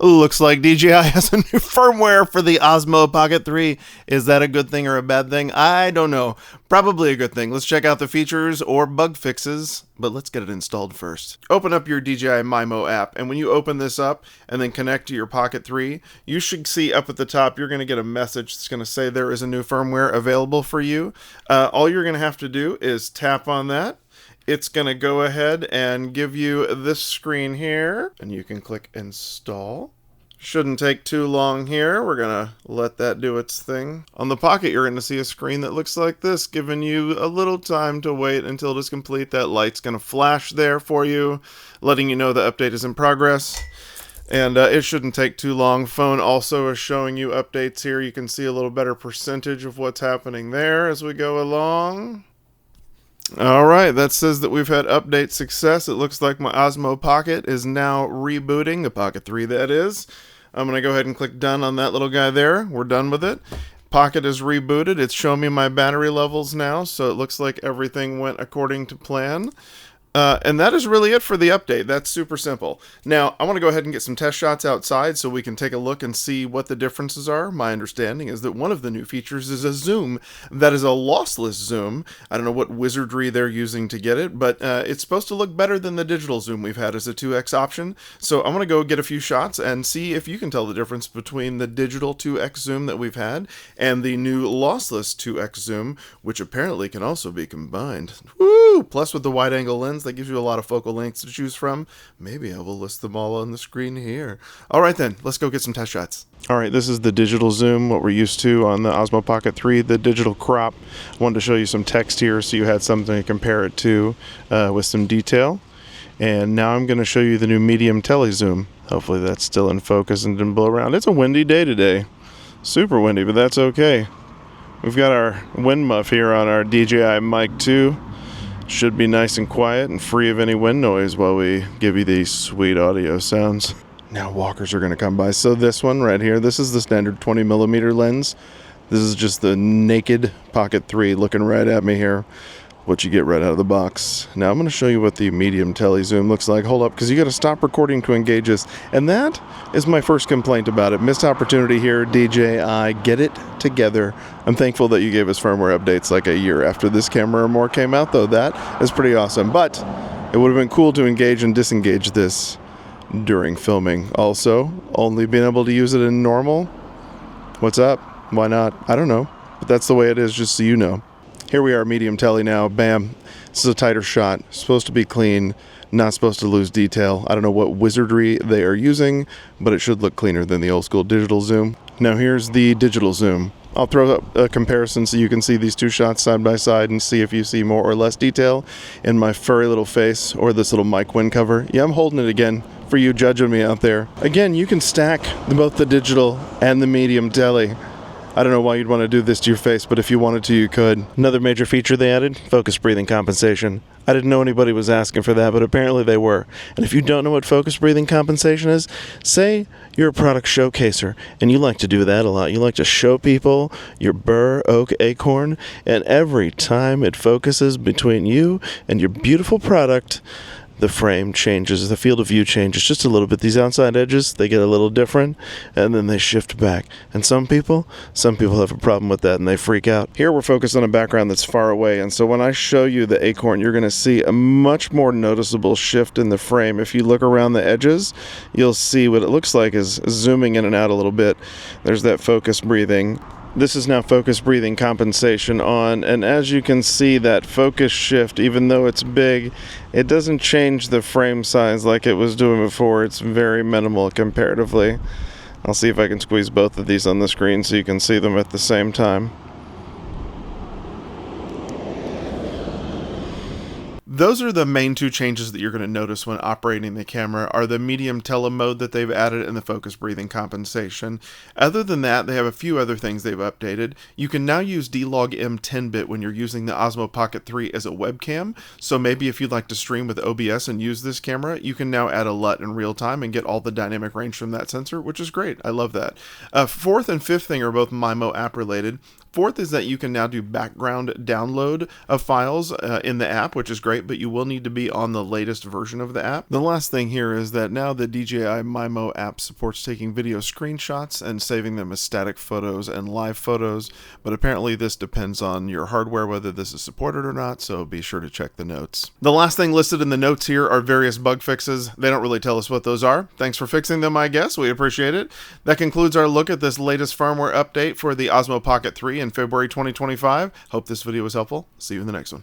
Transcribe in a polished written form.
Looks like DJI has a new firmware for the Osmo Pocket 3. Is that a good thing or a bad thing? I don't know. Probably a good thing. Let's check out the features or bug fixes, but let's get it installed first. Open up your DJI MIMO app, and when you open this up and then connect to your Pocket 3, you should see up at the top, you're going to get a message that's going to say there is a new firmware available for you. All you're going to have to do is tap on that. It's going to go ahead and give you this screen here, and you can click install. Shouldn't take too long here. We're going to let that do its thing. On the Pocket, you're going to see a screen that looks like this, giving you a little time to wait until it is complete. That light's going to flash there for you, letting you know the update is in progress. And it shouldn't take too long. Phone also is showing you updates here. You can see a little better percentage of what's happening there as we go along. Alright, that says that we've had update success. It looks like my Osmo Pocket is now rebooting, the Pocket 3 that is. I'm going to go ahead and click done on that little guy there. We're done with it. Pocket is rebooted. It's showing me my battery levels now, so it looks like everything went according to plan. And that is really it for the update. That's super simple. Now, I want to go ahead and get some test shots outside so we can take a look and see what the differences are. My understanding is that one of the new features is a zoom that is a lossless zoom. I don't know what wizardry they're using to get it, but it's supposed to look better than the digital zoom we've had as a 2x option. So I'm going to go get a few shots and see if you can tell the difference between the digital 2x zoom that we've had and the new lossless 2x zoom, which apparently can also be combined. Woo! Plus with the wide angle lens, that gives you a lot of focal lengths to choose from. Maybe I will list them all on the screen here. All right then, let's go get some test shots. All right, this is the digital zoom, what we're used to on the Osmo Pocket 3, the digital crop. I wanted to show you some text here so you had something to compare it to with some detail. And now I'm going to show you the new medium tele zoom. Hopefully that's still in focus and didn't blow around. It's a windy day today. Super windy, but that's okay. We've got our wind muff here on our DJI Mic 2. Should be nice and quiet and free of any wind noise while we give you these sweet audio sounds. Now walkers are going to come by. So this one right here, this is the standard 20mm lens. This is just the naked Pocket 3 looking right at me here. What you get right out of the box. Now I'm going to show you what the medium tele zoom looks like. Hold up, because you got to stop recording to engage this. And that is my first complaint about it. Missed opportunity here, DJI. Get it together. I'm thankful that you gave us firmware updates like a year after this camera or more came out, though. That is pretty awesome. But it would have been cool to engage and disengage this during filming. Also, only being able to use it in normal. What's up? Why not? I don't know. But that's the way it is, just so you know. Here we are, medium tele now. Bam. This is a tighter shot. Supposed to be clean. Not supposed to lose detail. I don't know what wizardry they are using, but it should look cleaner than the old school digital zoom. Now here's the digital zoom. I'll throw up a comparison so you can see these two shots side by side and see if you see more or less detail in my furry little face or this little mic wind cover. Yeah, I'm holding it again for you judging me out there. Again, you can stack both the digital and the medium tele. I don't know why you'd want to do this to your face, but if you wanted to, you could. Another major feature they added, focus breathing compensation. I didn't know anybody was asking for that, but apparently they were. And if you don't know what focus breathing compensation is, say you're a product showcaser, and you like to do that a lot. You like to show people your burr, oak, acorn, and every time it focuses between you and your beautiful product, the frame changes, the field of view changes just a little bit. These outside edges, they get a little different, and then they shift back. And some people have a problem with that, and they freak out. Here we're focused on a background that's far away, and so when I show you the acorn, you're going to see a much more noticeable shift in the frame. If you look around the edges, you'll see what it looks like is zooming in and out a little bit. There's that focus breathing. This is now focus breathing compensation on, and as you can see, that focus shift, even though it's big, it doesn't change the frame size like it was doing before. It's very minimal comparatively. I'll see if I can squeeze both of these on the screen so you can see them at the same time. Those are the main two changes that you're going to notice when operating the camera are the medium tele mode that they've added and the focus breathing compensation. Other than that, they have a few other things they've updated. You can now use D-Log M 10-bit when you're using the Osmo Pocket 3 as a webcam. So maybe if you'd like to stream with OBS and use this camera, you can now add a LUT in real time and get all the dynamic range from that sensor, which is great. I love that. Fourth and fifth thing are both MIMO app related. Fourth is that you can now do background download of files in the app, which is great, but you will need to be on the latest version of the app. The last thing here is that now the DJI Mimo app supports taking video screenshots and saving them as static photos and live photos, but apparently this depends on your hardware whether this is supported or not, so be sure to check the notes. The last thing listed in the notes here are various bug fixes. They don't really tell us what those are. Thanks for fixing them, I guess. We appreciate it. That concludes our look at this latest firmware update for the Osmo Pocket 3 in February 2025. Hope this video was helpful. See you in the next one.